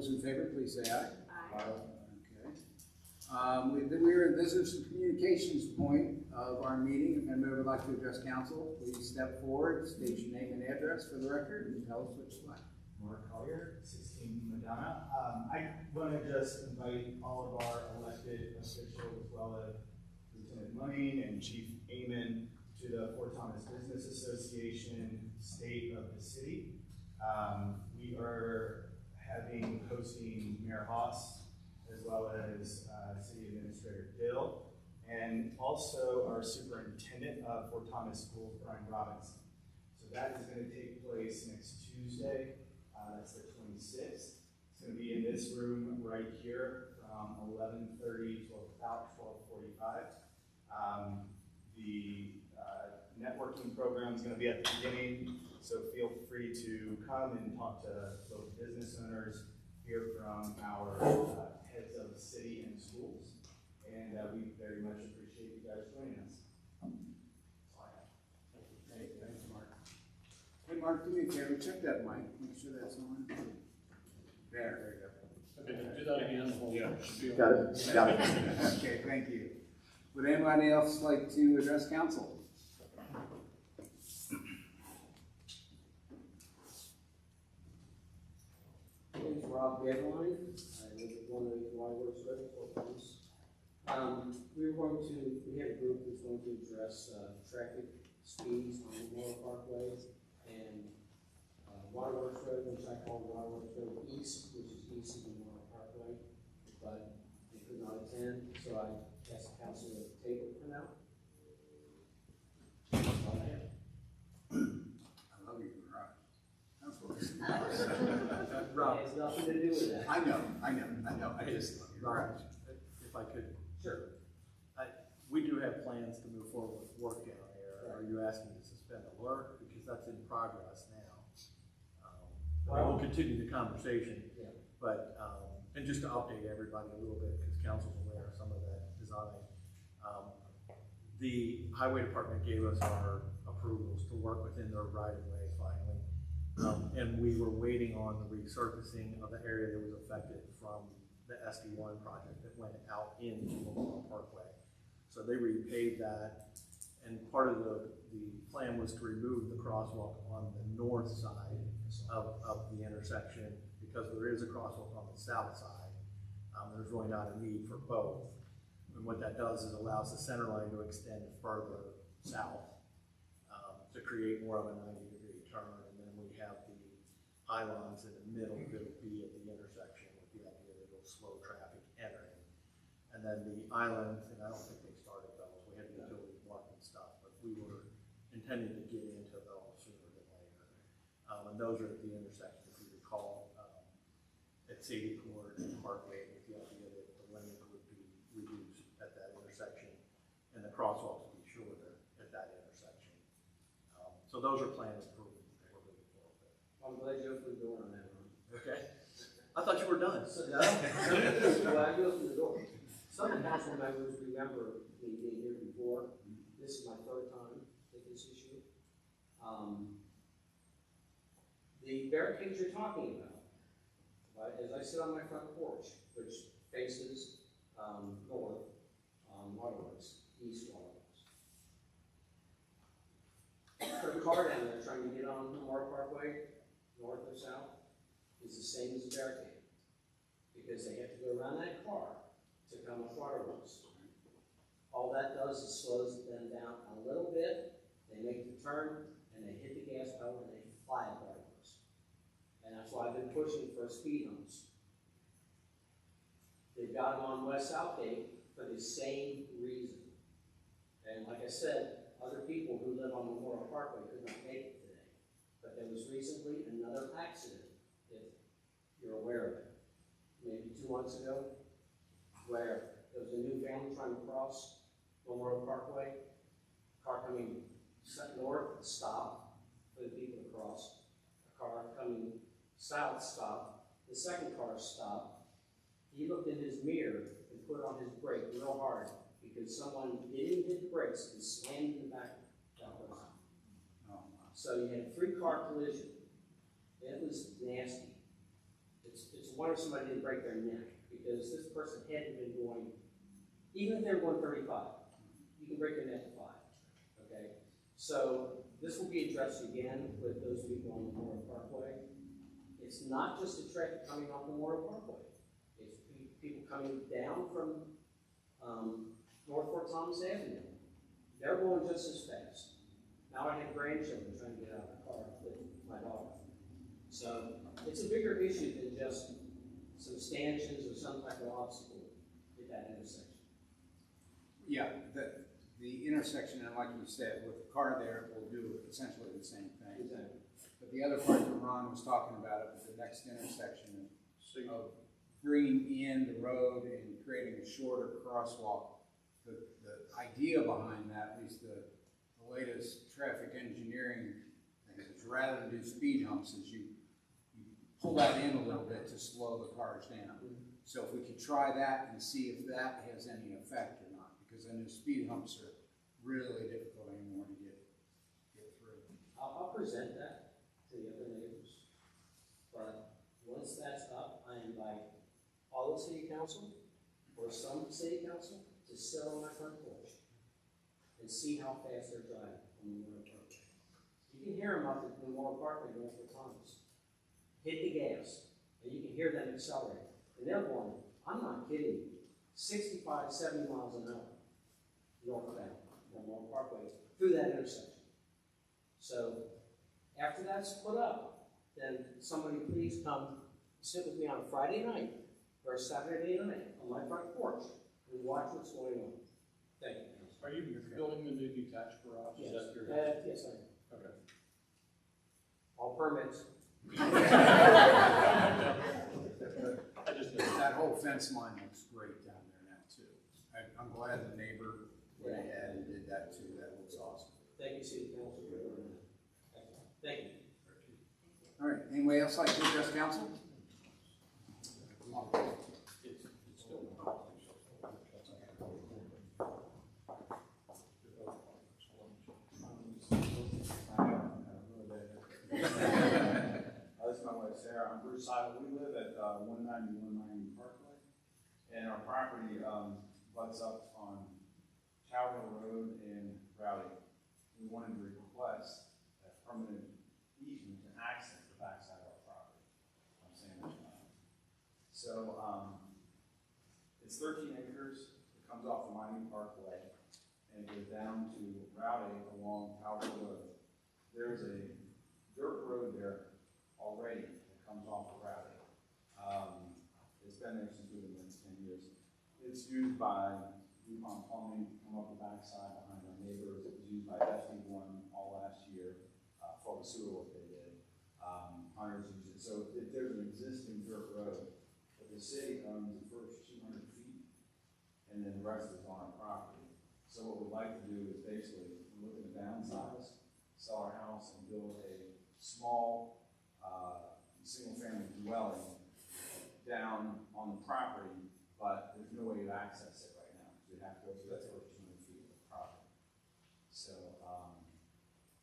those in favor, please say aye. Aye. Okay. We're in visitors and communications point of our meeting. If anyone would like to address council, please step forward, state your name and address for the record, and tell us what you like. Mark Collier, 16 Madonna. I want to just invite all of our elected officials, as well as Lieutenant Munning and Chief Amon, to the Fort Thomas Business Association State of the City. We are hosting Mayor Haas, as well as City Administrator Dill, and also our Superintendent of Fort Thomas Schools, Brian Robinson. So that is going to take place next Tuesday. That's the 26th. It's going to be in this room right here from 11:30 to about 12:45. The networking program is going to be at the beginning, so feel free to come and talk to local business owners, hear from our heads of city and schools, and we very much appreciate you guys joining us. That's all I have. Hey, thanks, Mark. Hey, Mark, do me a favor, check that mic, make sure that's on. There you go. Okay, do that again. Yeah. Got it. Got it. Okay, thank you. Would anybody else like to address council? My name is Rob Gaveline. I live at 181 Waterworks Road, Fort Thomas. We have a group that's going to address traffic speeds on Memorial Parkway and Waterworks Road, which I call Waterworks Road East, which is east of Memorial Parkway, but they could not attend, so I asked the council to table it for now. That's all I have. I love you, Rob. That's what it's Rob, it has nothing to do with that. I know. I just love you. Rob, if I could. Sure. We do have plans to move forward with work down there. Are you asking to suspend the work? Because that's in progress now. We'll continue the conversation, Yeah. but, and just to update everybody a little bit, because council's aware of some of that design. The highway department gave us our approvals to work within their right of way finally. And we were waiting on the resurfacing of the area that was affected from the SD1 project that went out into Memorial Parkway. So they repaved that, and part of the plan was to remove the crosswalk on the north side of the intersection, because there is a crosswalk on the south side. There's really not a need for both. And what that does is allows the center line to extend further south to create more of a 90-degree turn. And then we have the pylons in the middle that'll be at the intersection with the idea that it'll slow traffic entering. And then the island, and I don't think they started those, we had utilities marking stuff, but we were intending to get into those sooner than later. And those are at the intersection, if you recall, at Sadie Court and Parkway, with the idea that the lane would be reduced at that intersection and the crosswalks would be shorter at that intersection. So those are planned improvements that we're moving forward with. I'm glad you opened the door on that one. Okay. I thought you were done. So, no, well, you opened the door. Some of the council members remember me being here before. This is my third time with this issue. The barricades you're talking about, right, as I sit on my front porch, which faces north on Waterworks, east Waterworks. For the car down there trying to get on Memorial Parkway, north or south, is the same as a barricade, because they have to go around that car to come with Waterworks. All that does is slows them down a little bit, they make the turn, and they hit the gas pedal, and they fly at Waterworks. And that's why I've been pushing for speed humps. They've got them on West Southgate for the same reason. And like I said, other people who live on Memorial Parkway could not make it today. But there was recently another accident, if you're aware of it, maybe 2 months ago, where there was a new family trying to cross Memorial Parkway. Car coming north stopped for the people to cross. A car coming south stopped. The second car stopped. He looked in his mirror and put on his brake real hard because someone didn't hit the brakes and slammed in the back of that person. Oh, So you had a 3-car collision. It was nasty. It's wanting somebody to break their neck, because this person hadn't been going, even if they're going 35, you can break your neck at 5, okay? So this will be addressed again with those people on Memorial Parkway. It's not just the traffic coming off Memorial Parkway. It's people coming down from North Fort Thomas Avenue. They're going just as fast. Now I have grandchildren trying to get out of the car with my daughter. So it's a bigger issue than just some stanchions or some type of obstacle at that intersection. Yeah, the intersection, and like you said, with the car there, will do essentially the same thing. Exactly. But the other part that Ron was talking about, it was the next intersection of bringing in the road and creating a shorter crosswalk. The idea behind that, at least the latest traffic engineering thing, is rather than do speed humps, is you pull that in a little bit to slow the cars down. So if we could try that and see if that has any effect or not, because I know speed humps are really difficult anymore to get through. I'll present that to the other neighbors. But once that's up, I invite all of city council or some city council to sit on my front porch and see how fast they're driving on Memorial Parkway. You can hear them up at Memorial Parkway going for Thomas. Hit the gas, and you can hear them accelerate. And they're going, I'm not kidding you, 65, 70 miles an hour northbound on Memorial Parkway through that intersection. So after that's put up, then somebody please come sit with me on Friday night or Saturday night on my front porch and watch what's going on. Thank you. Are you building the new detached garage? Is that your? Yes, I am. Okay. All permits. I just, That whole fence line looks great down there now too. I'm glad the neighbor went ahead and did that too. That looks awesome. Thank you, City Council, for doing that. Thank you. All right, anybody else like to address council? it's still. This is my wife Sarah. I'm Bruce Seidel. We live at 190 Parkway, and our property butts up on Tower Hill Road in Rowdy. We wanted to request a permanent easement to access the backside of our property. I'm saying that. So it's 13 acres. It comes off the Mining Parkway, and it goes down to Rowdy along Tower Hill Road. There's a dirt road there already that comes off of Rowdy. It's been there since we've been there 10 years. It's used by DuPont Plumbing to come up the backside behind our neighbors. It was used by SD1 all last year for the sewer work they did. Hunters use it. So there's an existing dirt road, but the city owns the first 200 feet, and then the rest is on our property. So what we'd like to do is basically look at the downsize, sell our house, and build a small single-family dwelling down on the property, but there's no way to access it right now. You'd have to go through that first 200 feet of the property. So,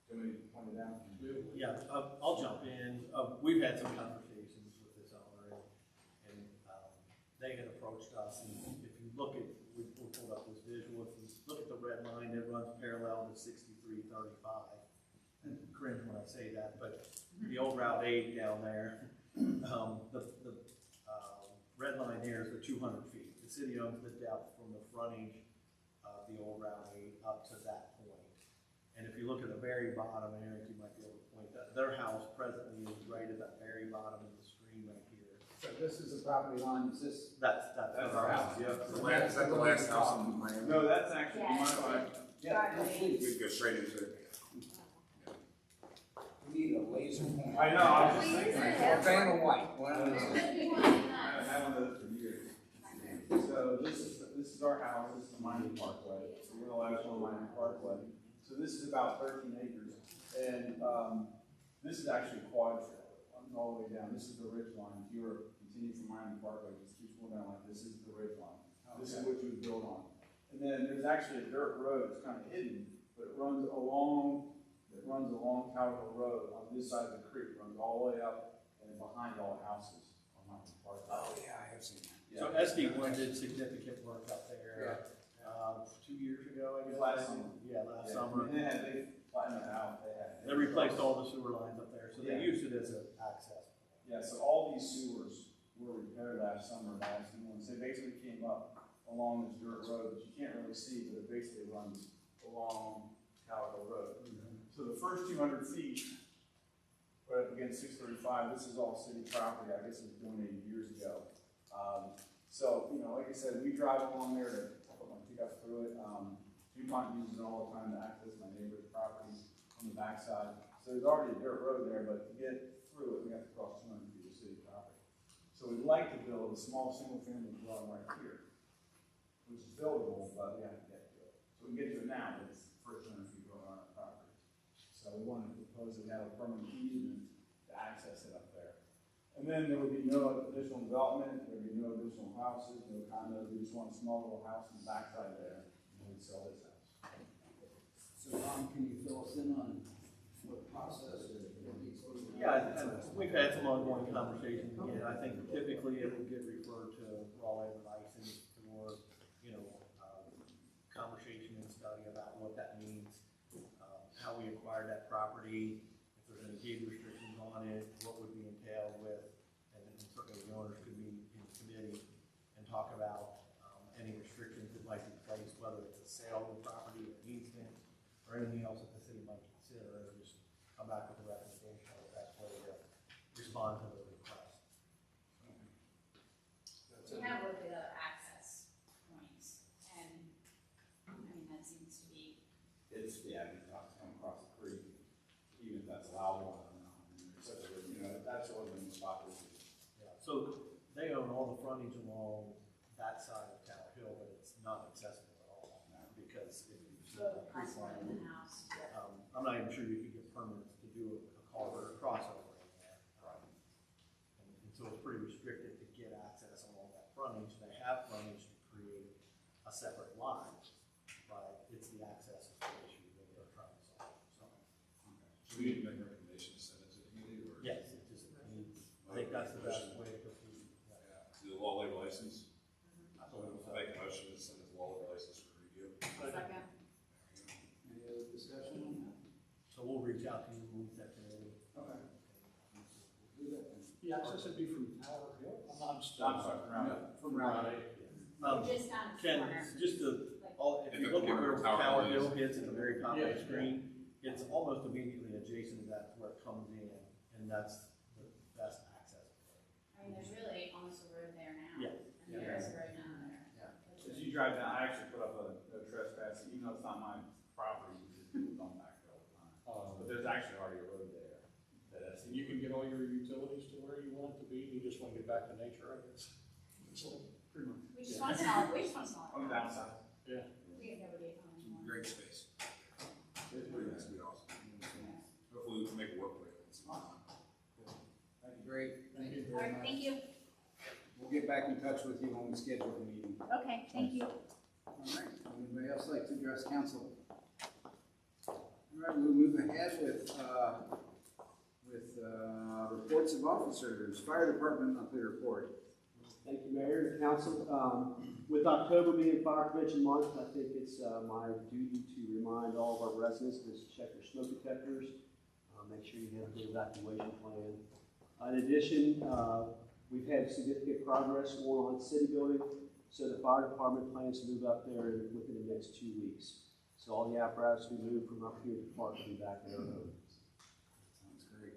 do we point it out? Yeah, I'll jump in. We've had some conversations with this owner, and they had approached us. And if you look at, we pulled up this visual. If you look at the red line that runs parallel to 6335, and cringe when I say that, but the old Route 8 down there, the red line here is the 200 feet. The city owns the depth from the frontage of the old Route 8 up to that point. And if you look at the very bottom, Eric, you might be able to point that their house presently is right at that very bottom of the stream right here. So this is the property line, is this? That's our house, yeah. Is that the last house in Miami? No, that's actually Yeah. my Yeah, please. We go straight into it. We need a laser pointer. I know, I was We just use thinking. it. Or van or white, one of those. I've had one of those for years. So this is our house, this is Mining Parkway. So we're the last one, Mining Parkway. So this is about 13 acres. And this is actually a quad trail, all the way down. This is the ridge line. If you were to continue from Mining Parkway, just keeps going down like this is the ridge line. This is what you would build on. And then there's actually a dirt road, it's kind of hidden, but it runs along Tower Hill Road on this side of the creek, runs all the way up and behind all the houses on Park. Oh, yeah, I have seen that. So SD1 did significant work up there, 2 years ago, I guess. Last summer. Yeah, last Yeah, summer. and they flattened it out, They replaced all the sewer lines up there, so they Yeah. used it as an access. Yeah, so all these sewers were repaired last summer by SD1. So they basically came up along this dirt road that you can't really see, but it basically runs along Tower Hill Road. So the first 200 feet, right up against 635, this is all city property. I guess it was donated years ago. So, you know, like I said, we drive along there to put my pickup through it. DuPont uses it all the time to access my neighbor's property on the backside. So there's already a dirt road there, but to get through it, we have to cross 200 feet of city property. So we'd like to build a small single-family dwelling right here, which is buildable, but we have to get to it. So we can get to it now, but it's the first 200 feet going on our property. So we wanted to propose that we have a permanent easement to access it up there. And then there would be no additional development, there would be no additional houses, no condos, we just want a small little house on the backside there, and we'd sell this house. So Tom, can you fill us in on what the process is? Yeah, and we've had some ongoing conversations again. I think typically it would get referred to raw labor license for, you know, conversation and study about what that means, how we acquired that property, if there's any deed restrictions on it, what would be entailed with, and then certainly the owners could be in committee and talk about any restrictions that might be placed, whether it's a sale of the property or easement or anything else that the city might consider, or just come back with a recommendation on the best way to respond to the request. We have looked at other access points, and, I mean, that seems to be, It's, yeah, you have to come across the creek, even if that's allowable, I don't know. I mean, there's such a, you know, that's what the spot is. Yeah, so they own all the frontage along that side of Tower Hill, but it's not accessible at all, because if you see the creek possible line, in the house. I'm not even sure you could get permits to do a culvert or crossover in there. And so it's pretty restricted to get access along that frontage. They have frontage to create a separate line, but it's the access issue that they're trying to solve, so. So we need to make a recommendation to send it to the committee, or? Yes, it just needs, I think that's the best way to proceed. Yeah. Yeah, to the law labor license. So we'll make a motion to send it to law labor license for review. Second. Any other discussion on that? So we'll reach out to you when we set committee. Okay. We'll do that then. The access would be from Tower Hill? I'm I'm sorry, around. From Raleigh. Just down the Ken, corner. just to, if In you the look at corner where of Tower Tower Hill Hill hits at the very top of Yeah. the screen, it's almost immediately adjacent to that where it comes in, and that's the best access. I mean, there's really almost a road there now. Yeah. And there is a road down there. As you drive down, I actually put up a no trespassing, even though it's not my property, because people come back there all the time. But there's actually already a road there. That's, And you can get all your utilities to where you want it to be, you just want to get back to nature, I guess. So, pretty much. We just want to sell it, we just want to sell it. on the downside. Yeah. We have nobody at home anymore. Great space. It's pretty nice, be awesome. Hopefully we can make it work for you. Thank you, great. Thank you All very right, much. thank you. We'll get back in touch with you when we schedule the meeting. Okay, thank you. All right, anybody else like to address council? All right, we'll move ahead with reports of officers. Fire Department monthly report. Thank you, Mayor and Council. With October being Fire Prevention Month, I think it's my duty to remind all of our residents to check their smoke detectors. Make sure you have a good evacuation plan. In addition, we've had significant progress going on at the city building, so the fire department plans to move up there within the next 2 weeks. So all the apparatus we moved from up here to the park will be back there. Sounds great.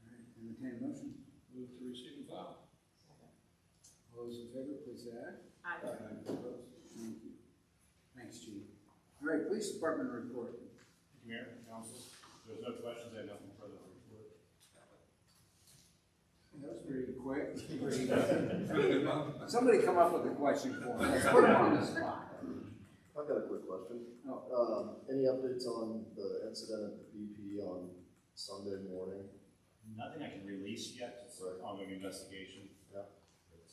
All right, entertain a motion. Move to receive and file. All those in favor, please say aye. Opposed? Thank you. Thanks, Chief. All right, Police Department report. Mayor, Council, if there's no questions, I have nothing further to report. That was pretty quick. Somebody come up with a question for me. Let's put them on the spot. I've got a quick question. Oh. Any updates on the incident at the BP on Sunday morning? Nothing I can release yet, it's an Right. ongoing investigation. Yeah. But,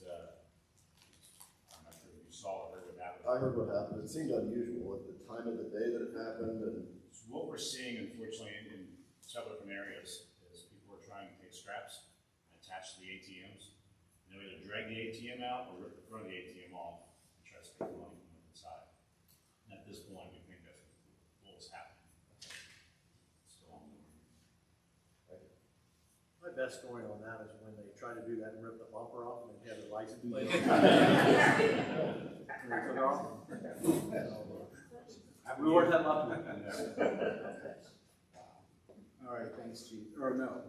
I'm not sure if you saw or heard what happened. I heard what happened. It seemed unusual at the time of the day that it happened, and So what we're seeing, unfortunately, in several different areas, is people are trying to take scraps and attach attached to the ATMs. And they'll either drag the ATM out or rip the front of the ATM off and try to steal money from inside. And at this point, we think that's what was happening. Still ongoing. My best story on that is when they tried to do that and rip the bumper off and they had the license plate. And they took it off. We weren't that lucky. All right, thanks, Chief. Or no,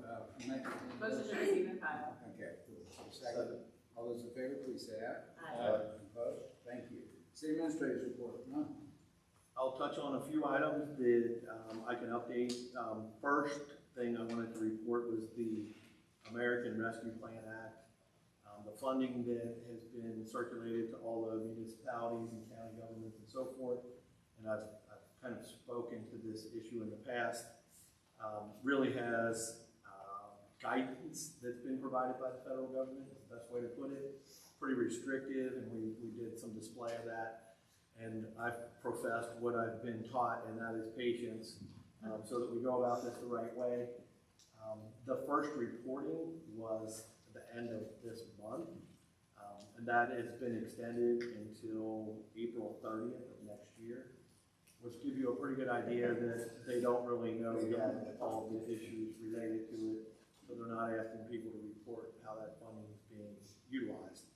Motion to receive and file. Okay. Second. All those in favor, please say aye. Aye. Opposed? Thank you. City Administrator's report. None. I'll touch on a few items that I can update. First thing I wanted to report was the American Rescue Plan Act. The funding that has been circulated to all the municipalities and county governments and so forth, and I've kind of spoken to this issue in the past, really has guidance that's been provided by the federal government, is the best way to put it. Pretty restrictive, and we did some display of that. And I've professed what I've been taught, and that is patience, so that we go about this the right way. The first reporting was at the end of this month, and that has been extended until April 30th of next year, which gives you a pretty good idea that they don't really know yet all of the issues related to it, so they're not asking people to report how that funding is being utilized.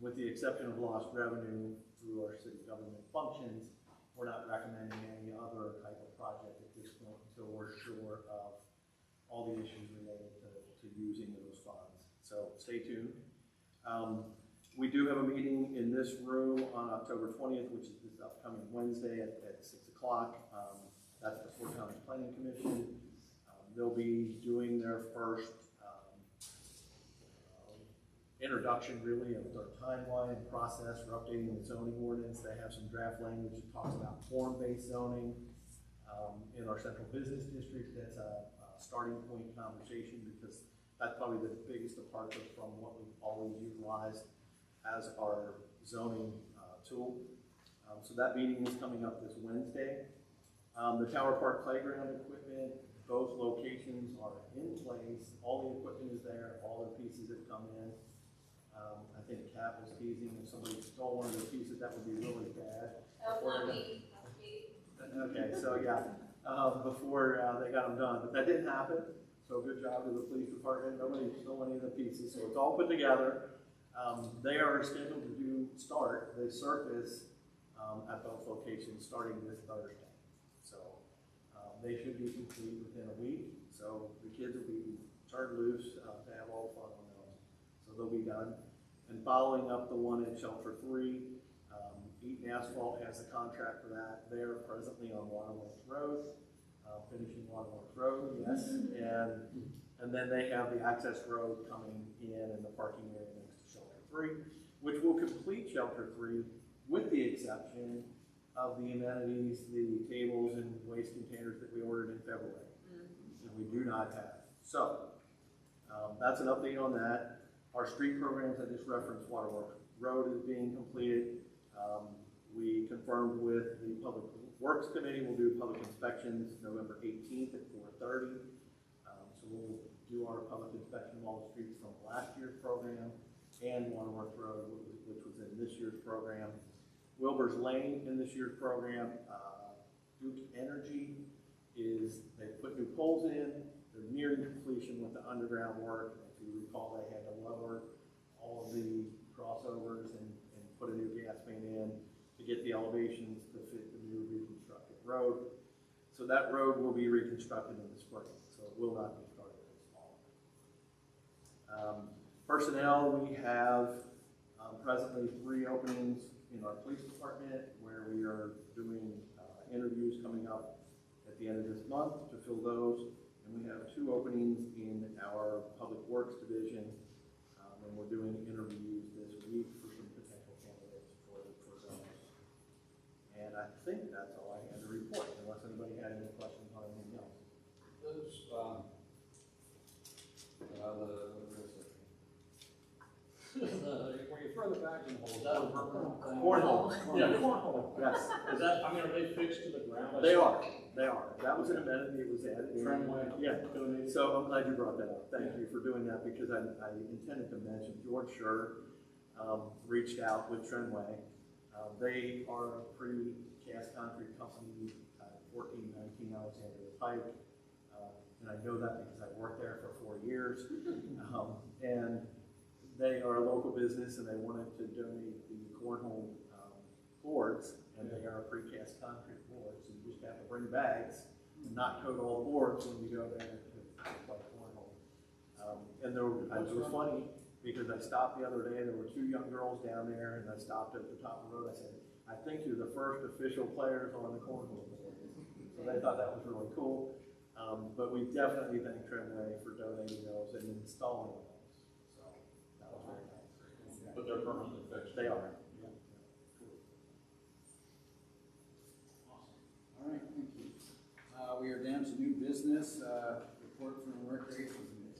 With the exception of lost revenue through our city government functions, we're not recommending any other type of project at this point until we're sure of all the issues related to using those funds. So stay tuned. We do have a meeting in this room on October 20th, which is this upcoming Wednesday at 6 o'clock. That's the Fort County Planning Commission. They'll be doing their first introduction, really, of their timeline and process for updating the zoning ordinance. They have some draft language that talks about form-based zoning in our central business district. That's a starting point conversation, because that's probably the biggest departure from what we've always utilized as our zoning tool. So that meeting is coming up this Wednesday. The Tower Park Playground equipment, both locations are in place. All the equipment is there. All the pieces have come in. I think Cap was teasing if somebody stole one of the pieces, that would be really bad. Oh, not me. Okay, so yeah, before they got them done, but that didn't happen. So good job to the police department. Nobody stole any of the pieces, so it's all put together. They are scheduled to start the surface at both locations starting this Thursday. So they should be complete within a week. So the kids will be turned loose to have all fun on those. So they'll be done. And following up the one at Shelter 3, Eaton Asphalt has a contract for that. They're presently on Waterworks Road, finishing Waterworks Road, yes. And then they have the access road coming in and the parking area next to Shelter 3, which will complete Shelter 3 with the exception of the amenities, the tables and waste containers that we ordered in February. And we do not have. So that's an update on that. Our street programs, I just referenced Waterworks Road is being completed. We confirmed with the Public Works Committee, we'll do public inspections November 18th at 4:30. So we'll do our public inspection of all the streets from last year's program and Waterworks Road, which was in this year's program. Wilbur's Lane in this year's program. Duke Energy they put new poles in. They're nearing completion with the underground work. If you recall, they had to lower all of the crossovers and put a new gas main in to get the elevations to fit the new reconstructed road. So that road will be reconstructed in the spring, so it will not be started this fall. Personnel, we have presently 3 openings in our police department where we are doing interviews coming up at the end of this month to fill those. And we have 2 openings in our public works division, and we're doing interviews this week for some potential candidates for those. And I think that's all I had to report, unless anybody had any questions on anything else. Those, where you throw the bags in the hole, is that a Cornhole. Yeah, cornhole. Yes. Is that, I mean, are they fixed to the ground? They are. They are. That was an amenity, it was added. Tramway. Yeah. Donated. So I'm glad you brought that up. Thank you for doing that, because I intended to mention George Scher reached out with Trenway. They are a precast concrete company, 1419 Alexandria Pike. And I know that because I've worked there for 4 years. And they are a local business, and they wanted to donate the cornhole boards, and they are a precast concrete board, so you just have to bring bags and not coat all the boards when you go there to play cornhole. And it was funny, because I stopped the other day, there were 2 young girls down there, and I stopped at the top of the road, I said, I think you're the first official players on the cornhole board. So they thought that was really cool. But we definitely thank Trenway for donating those and installing those. So that was very nice. But they're permanently fixed. They are. Yeah. All right, thank you. We are down to new business, report from the Recreation Committee.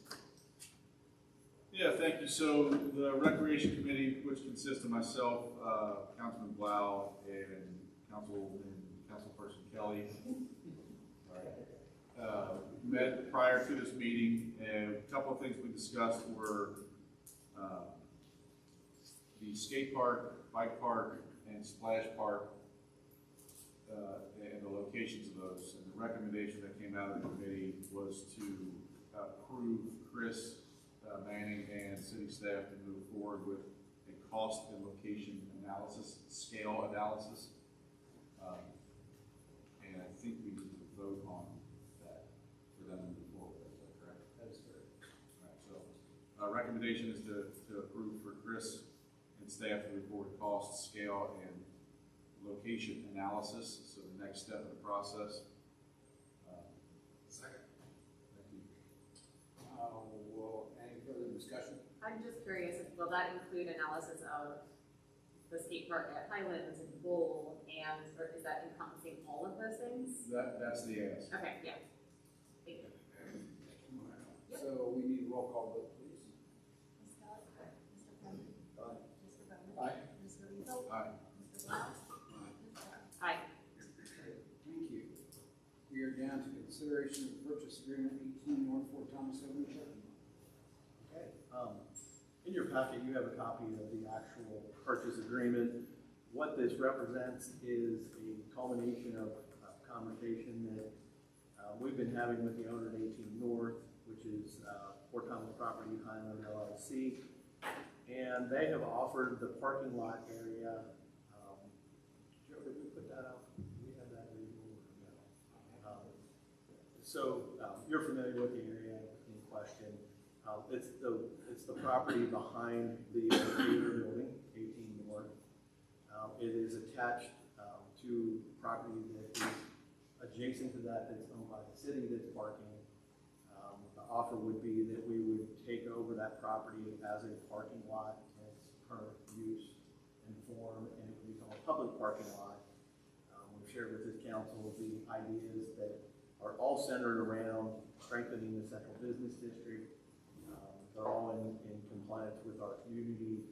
Yeah, thank you. So the Recreation Committee, which consists of myself, Councilman Blau, and Councilperson Kelly, met prior to this meeting, and a couple of things we discussed were the skate park, bike park, and splash park, and the locations of those. And the recommendation that came out of the committee was to approve Chris Manning and city staff to move forward with a cost and location analysis, scale analysis. And I think we need to vote on that for them to move forward. Is that correct? That is correct. All right, so recommendation is to approve for Chris and staff to report cost, scale, and location analysis. So the next step of the process. Second. Thank you. Well, any further discussion? I'm just curious, will that include analysis of the skate park at Highlands and Bowl, and, or is that encompassing all of those things? That's the ask. Okay, yeah. Thank you. Yep. So we need a roll call vote, please. Ms. Kelly? Mr. President? Aye. Mr. Bowman? Aye. Mr. Weasel? Aye. Mr. Blau? Ms. Brown? Aye. Thank you. We are down to consideration of purchase agreement 18 North Fort Thomas Avenue, Chucky. Okay. In your packet, you have a copy of the actual purchase agreement. What this represents is a culmination of conversation that we've been having with the owner at 18 North, which is Fort Thomas Property Highland LLC. And they have offered the parking lot area. Joe, did we put that up? We had that removed. No. You're familiar with the area in question. It's the property behind the theater building, 18 North. It is attached to property that is adjacent to that that's owned by the city that's parking. The offer would be that we would take over that property as a parking lot in its current use and form, and it would become a public parking lot. We've shared with this council the ideas that are all centered around strengthening the central business district. They're all in compliance with our community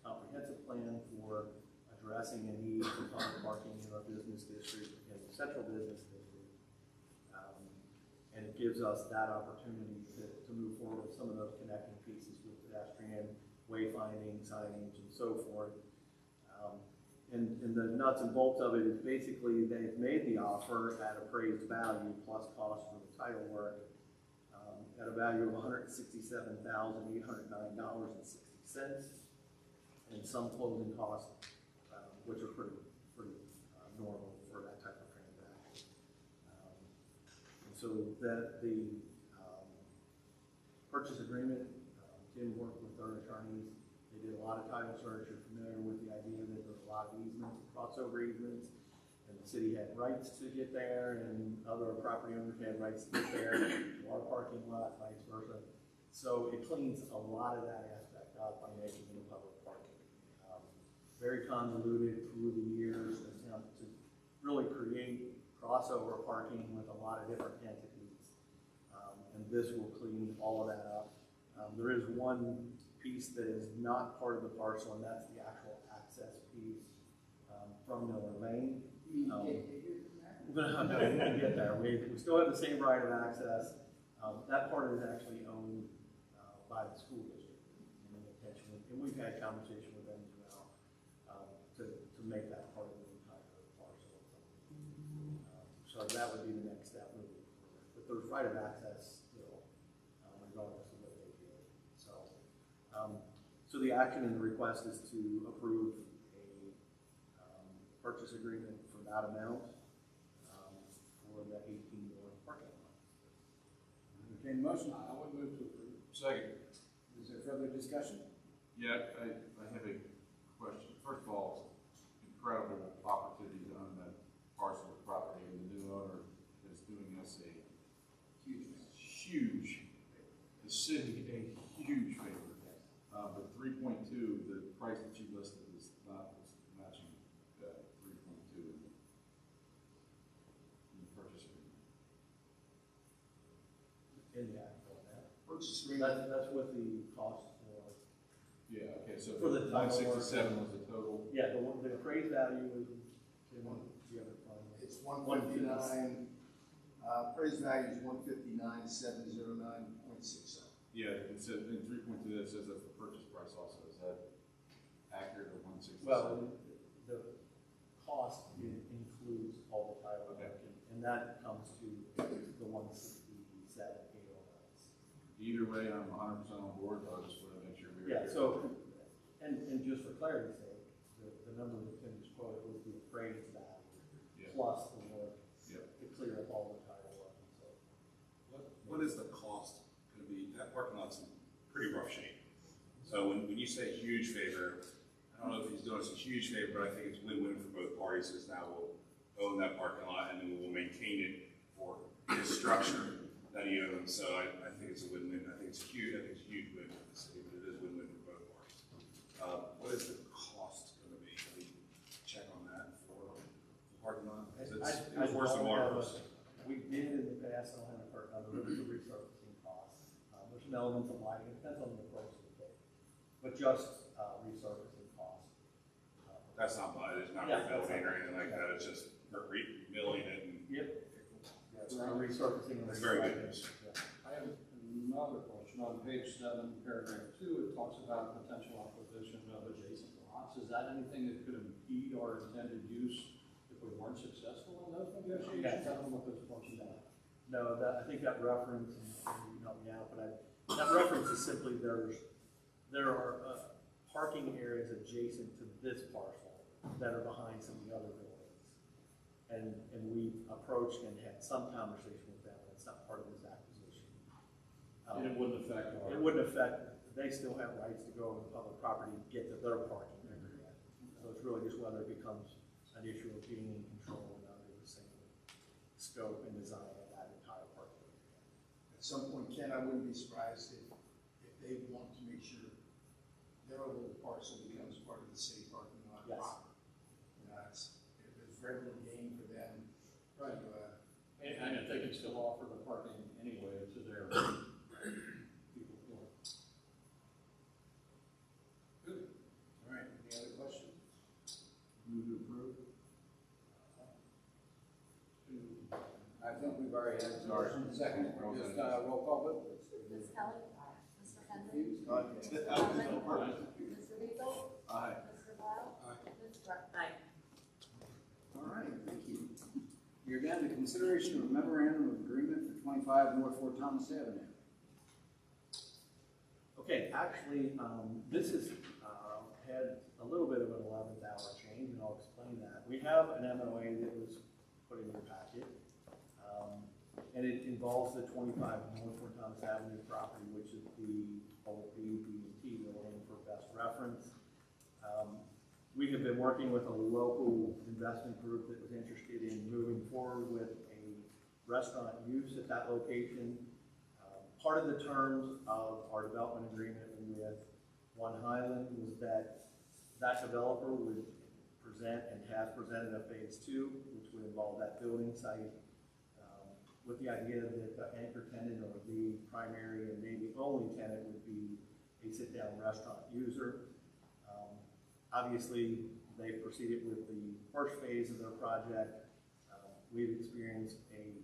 comprehensive plan for addressing a need for public parking in our business district and the central business district. And it gives us that opportunity to move forward with some of those connecting pieces with pedestrian, wayfinding, signage, and so forth. And the nuts and bolts of it is basically they've made the offer at appraised value plus cost for the title work at a value of $167,809.60, and some closing costs, which are pretty normal for that type of transaction. So that the purchase agreement, Tim worked with our attorneys. They did a lot of title search. You're familiar with the idea that there's a lot of easements, crossover easements, and the city had rights to get there, and other property owners had rights to get there, our parking lot, vice versa. So it cleans a lot of that aspect up by making it a public parking. Very convoluted through the years, attempt to really create crossover parking with a lot of different entities. And this will clean all of that up. There is one piece that is not part of the parcel, and that's the actual access piece from Miller Lane. No, we're gonna get there. We still have the same right of access. That part is actually owned by the school district. And the intention, and we've had conversation with them as well, to make that part of the entire parcel. So that would be the next step moving forward. But there's right of access still, regardless of what they do. So the action in the request is to approve a purchase agreement for that amount for the 18 North parking lot. Entertained motion? I would move to approve. Second. Is there further discussion? Yeah, I have a question. First of all, incredible opportunity to own that parcel of property, and the new owner is doing us a huge, the city a huge favor. But 3.2, the price that you listed is not matching 3.2 in the purchase agreement. In the actual amount. Purchase agreement. That's what the cost for. Yeah, okay, so For the title work. 167 was the total. Yeah, the appraised value is, Tim, do you have it from? It's 159, appraised value is 159,709.60. Yeah, it says in 3.2, it says that's the purchase price also. Is that accurate or 167? Well, the cost includes all the title work, and that comes to the 167,809. Either way, I'm 100% on board, but I just want to make sure we're. Yeah, so, and just for clarity's sake, the number that Tim just quoted was the appraised value plus the work to clear up all the title work and so. What is the cost going to be? That parking lot's in pretty rough shape. So when you say huge favor, I don't know if he's doing us a huge favor, but I think it's win-win for both parties, because now we'll own that parking lot and then we will maintain it for his structure that he owns. So I think it's a win-win. I think it's huge. I think it's a huge win for the city, but it is win-win for both parties. What is the cost going to be? Can we check on that for the parking lot? It was worse than Marcos. We did in the past, I don't have a part number, but it's a resurfacing cost. There's an element of lighting, it depends on the approach to take, but just resurfacing cost. That's not bad, it's not rebuilding or anything like that, it's just milling it and. Yep. Yeah, it's resurfacing. That's very good news. I have another question. On page 7, paragraph 2, it talks about potential acquisition of adjacent lots. Is that anything that could impede our intended use if we weren't successful in those negotiations? Yes. I don't know what those portions are. No, I think that reference, and you can help me out, but that reference is simply there are parking areas adjacent to this parcel that are behind some of the other buildings. And we approached and had some conversation with them, and it's not part of this acquisition. And it wouldn't affect our. It wouldn't affect, they still have rights to go over the public property and get to their parking area. So it's really just whether it becomes an issue of being in control and under the same scope and design of that entire parking area. At some point, Ken, I wouldn't be surprised if they want to make sure their little parcel becomes part of the city parking lot. Yes. You know, there's very little gain for them. Right. And if they can still offer the parking anyway to their people. Good. All right, any other questions? Move to approve? I think we've already had a Sorry. motion, second, just roll call vote, please. Ms. Kelly? Mr. Henry? Confused? Mr. Beazle? Aye. Mr. Blau? Ms. Aye. All right, thank you. You're down to consideration of memorandum of agreement for 25 North Fort Thomas Avenue. Okay, actually, this has had a little bit of an 11th hour change, and I'll explain that. We have an MOA that was put in your packet, and it involves the 25 North Fort Thomas Avenue property, which is the old B&T building for best reference. We have been working with a local investment group that was interested in moving forward with a restaurant use at that location. Part of the terms of our development agreement with One Highland was that that developer would present and has presented a phase 2, which would involve that building site, with the idea that the anchor tenant or the primary and maybe only tenant would be a sit-down restaurant user. Obviously, they proceeded with the first phase of their project. we've experienced a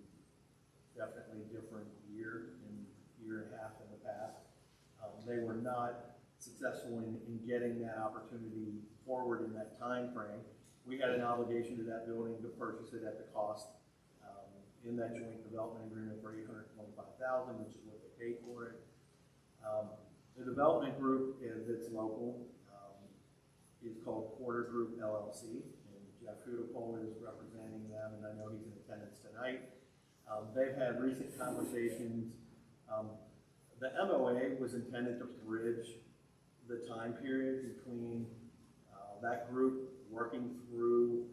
definitely different year and a half in the past. They were not successful in getting that opportunity forward in that time frame. We had an obligation to that building to purchase it at the cost in that joint development agreement for $825,000, which is what they paid for it. The development group that's local is called Porter Group LLC, and Jeff Hudipole is representing them, and I know he's in attendance tonight. They've had recent conversations. The MOA was intended to bridge the time period between that group working through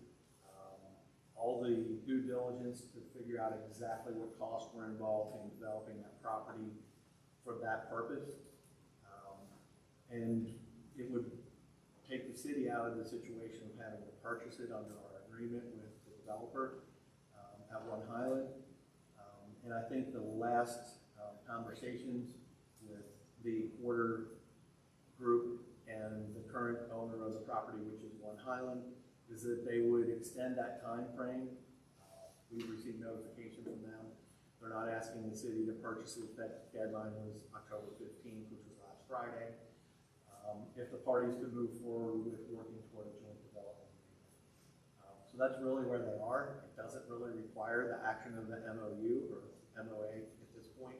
all the due diligence to figure out exactly what costs were involved in developing that property for that purpose. And it would take the city out of the situation of having to purchase it under our agreement with the developer at One Highland. And I think the last conversations with the Porter Group and the current owner of the property, which is One Highland, is that they would extend that time frame. We've received notification from them. They're not asking the city to purchase it. That deadline was October 15th, which was last Friday. If the parties could move forward with working toward a joint development agreement. So that's really where they are. It doesn't really require the action of the MOU or MOA at this point.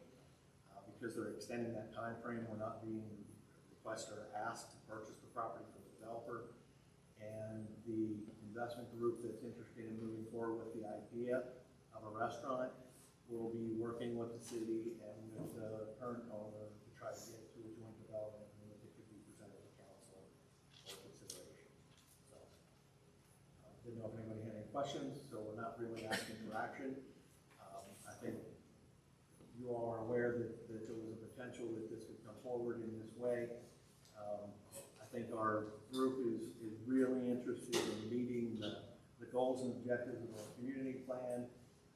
Because they're extending that time frame, we're not being requested or asked to purchase the property from the developer. And the investment group that's interested in moving forward with the idea of a restaurant will be working with the city and with the current owner to try to get to a joint development agreement that could be presented to council for consideration. So, didn't know if anybody had any questions, so we're not really asking for action. I think you all are aware that there was a potential that this could come forward in this way. I think our group is really interested in meeting the goals and objectives of our community plan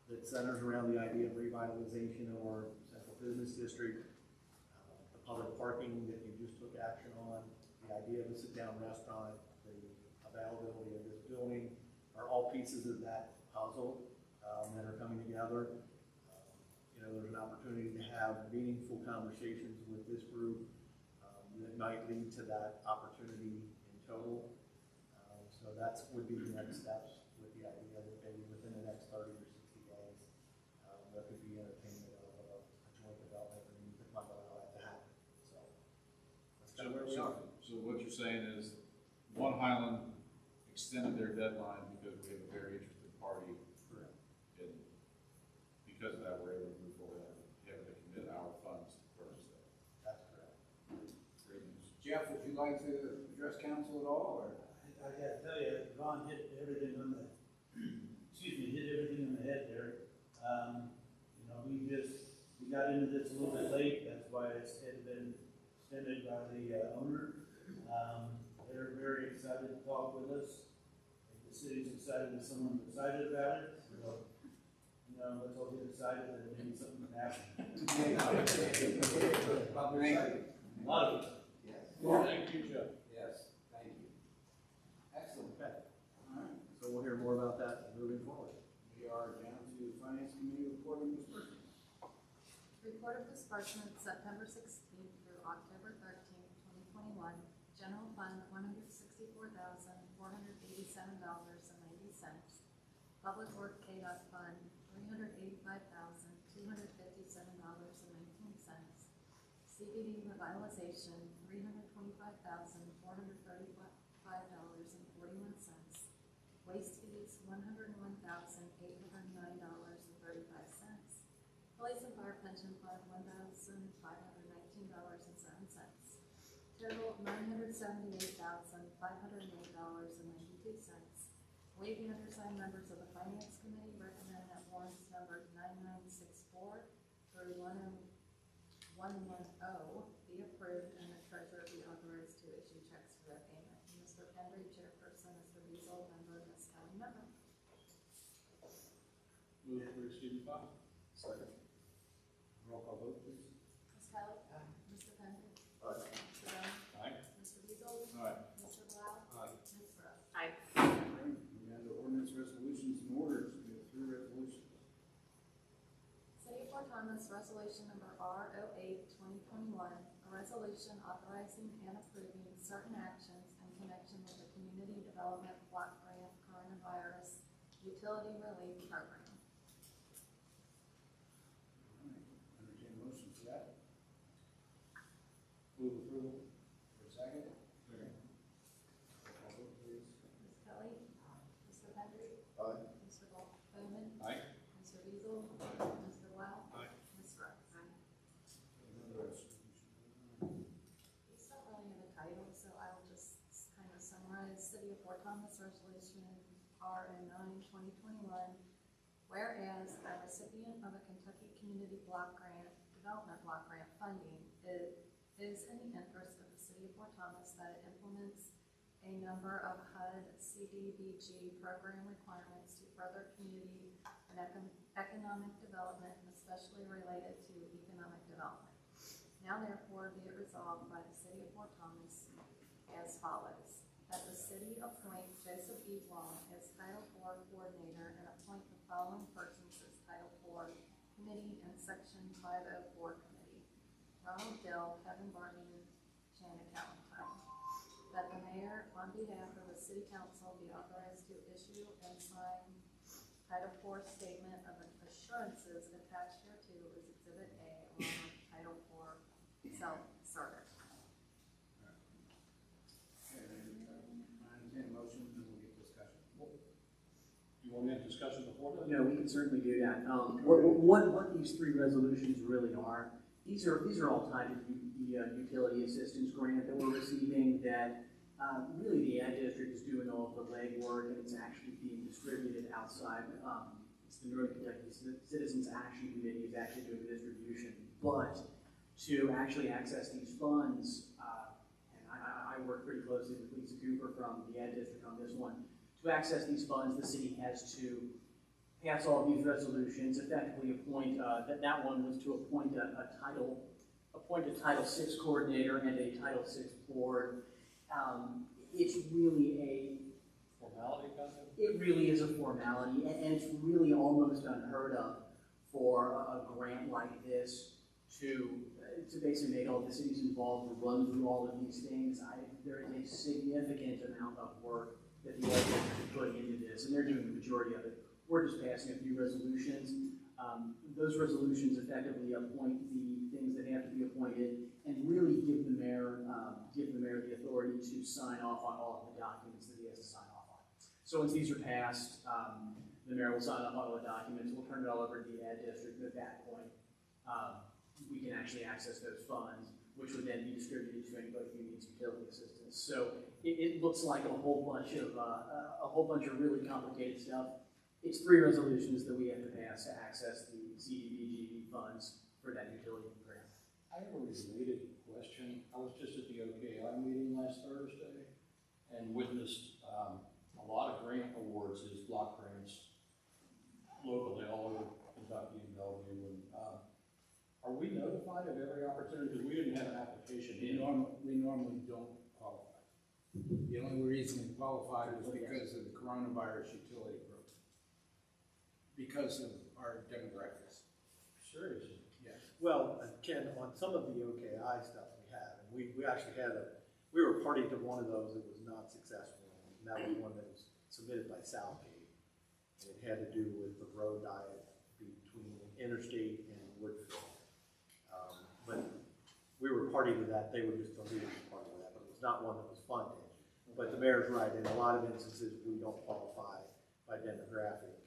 that centers around the idea of revitalization of our central business district, the public parking that you just took action on, the idea of a sit-down restaurant, the availability of this building are all pieces of that puzzle that are coming together. There's an opportunity to have meaningful conversations with this group that might lead to that opportunity in total. So that would be the next steps with the idea that maybe within the next 30 or 60 days, there could be entertainment of a joint development agreement that might allow that to happen. So that's kind of where we are. So what you're saying is One Highland extended their deadline because we have a very interested party. Correct. And because of that, we're able to move forward and be able to commit our funds to purchase that. That's correct. Great news. Jeff, would you like to address council at all, or? I gotta tell you, Ron hit everything on the, hit everything on the head there. We got into this a little bit late, that's why it had been extended by the owner. They're very excited to talk with us. If the city's excited, if someone's excited about it, so, let's all get excited that maybe something can happen. A lot of it. Yes. Thank you, Jeff. Yes, thank you. Excellent. Okay. All right, So we'll hear more about that moving forward. we are down to Finance Committee reporting disbursement. Report of disbursement September 16th through October 13th, 2021. General fund $164,487.90. Public work KDOT fund $385,257.19. CBD revitalization $325,435.41. Waste fees $101,809.35. Police and fire pension fund $1,519.07. Total $978,508.92. Waiving undersigned members of the Finance Committee recommend that warrants numbered 9964 through 10110 be approved and the treasurer be authorized to issue checks for their payment. Mr. Henry, chairperson, Mr. Beazle, member, Ms. Kelly, member. Move to receive and file. Second. Roll call vote, please. Ms. Kelly. Mr. Henry. Aye. Mr. Bowman. Aye. Mr. Beazle. Aye. Mr. Blau. Aye. Ms. Gross. Aye. We're down to ordinance resolutions and orders. We have 3 resolutions resolution number R-08-2021, a resolution authorizing and approving certain actions in connection with the Community Development Block Grant Coronavirus Utility Relief Program. Entertain a motion for that. Move approval. For a second? Second. Roll call vote, please. Ms. Kelly? Mr. Hendry? Aye. Mr. Bowman? Aye. Mr. Beazle? Mr. Lau? Aye. Ms. Russ? Another resolution. It's not really in the title, so I'll just kind of summarize City of Fort Thomas Resolution RN9-2021. Whereas a recipient of a Kentucky Community Block Grant, Development Block Grant funding, it is in the interest of the City of Fort Thomas that it implements a number of HUD CDBG program requirements to further community and economic development, especially related to economic development. Now therefore be it resolved by the City of Fort Thomas as follows, that the city appoint Joseph E. Long as Title IV Coordinator and appoint the following persons as Title IV Committee and Section 504 Committee: Ronald Dill, Kevin Barney, Shannon Callentine. That the mayor, on behalf of the city council, be authorized to issue and sign Title IV Statement of Assurances attached hereto as Exhibit A along with Title IV self-service. Okay, I entertain a motion, and we'll get discussion. You want me to discussion before that? No, we can certainly do that. What these three resolutions really are, these are all tied to the utility assistance grant that we're receiving, that really the Ed District is doing all of the legwork, and it's actually being distributed outside. It's the Northern Kentucky Citizens Action Committee is actually doing the distribution, but to actually access these funds, and I work pretty closely with Lisa Cooper from the Ed District on this one. To access these funds, the city has to pass all of these resolutions, effectively appoint, that one was to appoint a Title VI coordinator and a Title VI board. It's really a Formality kind of? It really is a formality, and it's really almost unheard of for a grant like this to basically make all the cities involved to run through all of these things. There is a significant amount of work that the Ed District is putting into this, and they're doing the majority of it. We're just passing a few resolutions. Those resolutions effectively appoint the things that have to be appointed and really give the mayor the authority to sign off on all of the documents that he has to sign off on. So once these are passed, the mayor will sign off on all the documents. We'll turn it all over to the Ed District, and at that point, we can actually access those funds, which would then be distributed to anybody who needs utility assistance. So it looks like a whole bunch of really complicated stuff. It's three resolutions that we have to pass to access the CDBG funds for that utility grant. I have a related question. I was just at the OKI meeting last Thursday and witnessed a lot of grant awards as block grants locally all over Kentucky and Bellevue. And are we notified of every opportunity? Because we didn't have an application in. We normally don't qualify. The only reason we qualified was because of the coronavirus utility program. Because of our demographics. Seriously? Yes. Well, Ken, on some of the OKI stuff we had, and we actually we were party to one of those that was not successful, and that was one that was submitted by Southgate. And it had to do with the road diet between Interstate and Woodfield. But we were party to that, they were just the leading part of that, but it was not one that was funded. But the mayor's right, in a lot of instances, we don't qualify by demographic.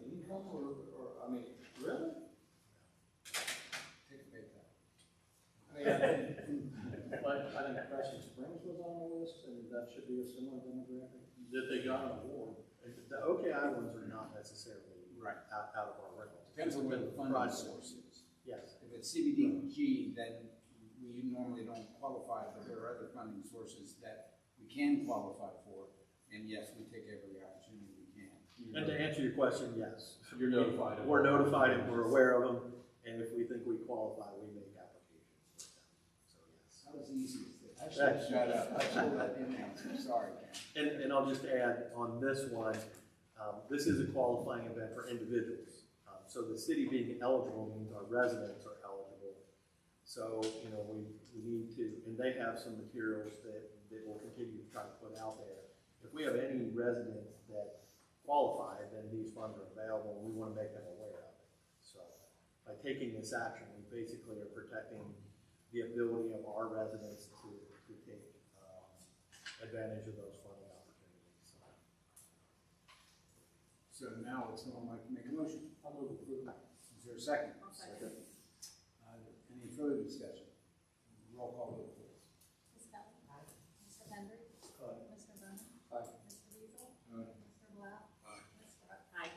Income or, I mean, really? Take a big cut. But I think Crescent Springs was on the list, and that should be a similar demographic, that they got an award. The OKI ones are not necessarily Right. out of our realm. Depends on where the funding Project. source is. Yes. If it's CDBG, then we normally don't qualify, but there are other funding sources that we can qualify for. And yes, we take every opportunity we can. And to answer your question, yes. You're notified of We're them. notified and we're aware of them, and if we think we qualify, we make applications with them. So, yes. That was easy. I should have shut up. I should have let him answer. Sorry, Ken. And I'll just add on this one, this is a qualifying event for individuals. So the city being eligible means our residents are eligible. So, you know, we need to, and they have some materials that we'll continue to try to put out there. If we have any residents that qualify, then these funds are available, and we want to make them aware of it. So by taking this action, we basically are protecting the ability of our residents to take advantage of those funding opportunities. So now would someone like to make a motion? I'll move approval. Is there a second? I'll second. Any further discussion? Roll call vote, please. Ms. Kelly. Mr. Henry. Aye. Mr. Bowman. Aye. Mr. Weasel. Aye. Mr. Blau. Aye. Ms. Scott. Aye.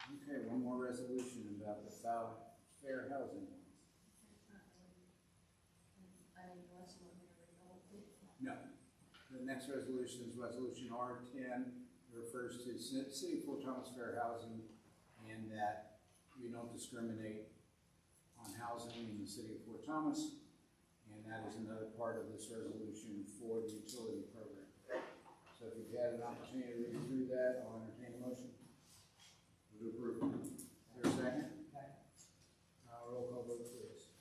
Okay, one more resolution about the fair housing. I mean, unless you want me to read the whole thing. No. The next resolution is Resolution R10. It refers to City of Fort Thomas Fair Housing, and that we don't discriminate on housing in the City of Fort Thomas. And that is another part of this resolution for the utility program. So if you've had an opportunity to read through that, I'll entertain a motion. Move to approve. Is there a second? Roll call vote, please.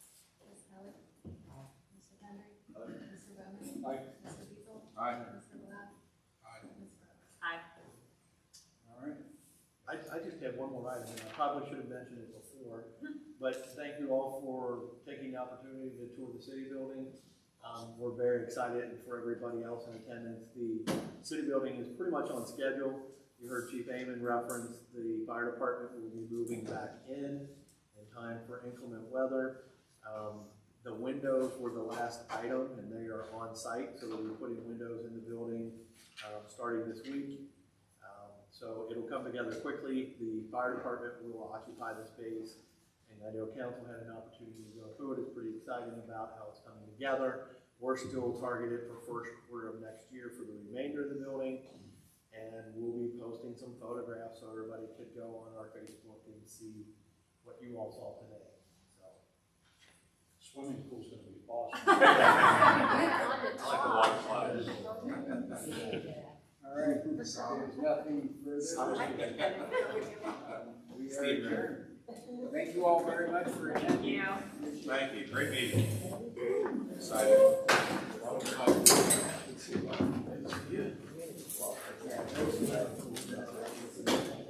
Ms. Kelly. Mr. Henry. Mr. Bowman. Aye. Mr. Weasel. Aye. Mr. Blau. Aye. Ms. Scott. Aye. All right. I just have one more item, and I probably should have mentioned it before, but thank you all for taking the opportunity to tour the city building. We're very excited, and for everybody else in attendance, the city building is pretty much on schedule. You heard Chief Amon reference the fire department will be moving back in time for inclement weather. The windows were the last item, and they are on site, so we'll be putting windows in the building starting this week. So it'll come together quickly. The fire department will occupy the space, and I know council had an opportunity to go through it. It's pretty exciting about how it's coming together. We're still targeted for first quarter of next year for the remainder of the building, and we'll be posting some photographs so everybody could go on our Facebook and see what you all saw today. So. Swimming pool's gonna be awesome. I like the water slides. All right, there's nothing further. We are adjourned. Thank you all very much for attending. Thank you. Thank you, great meeting. Excited.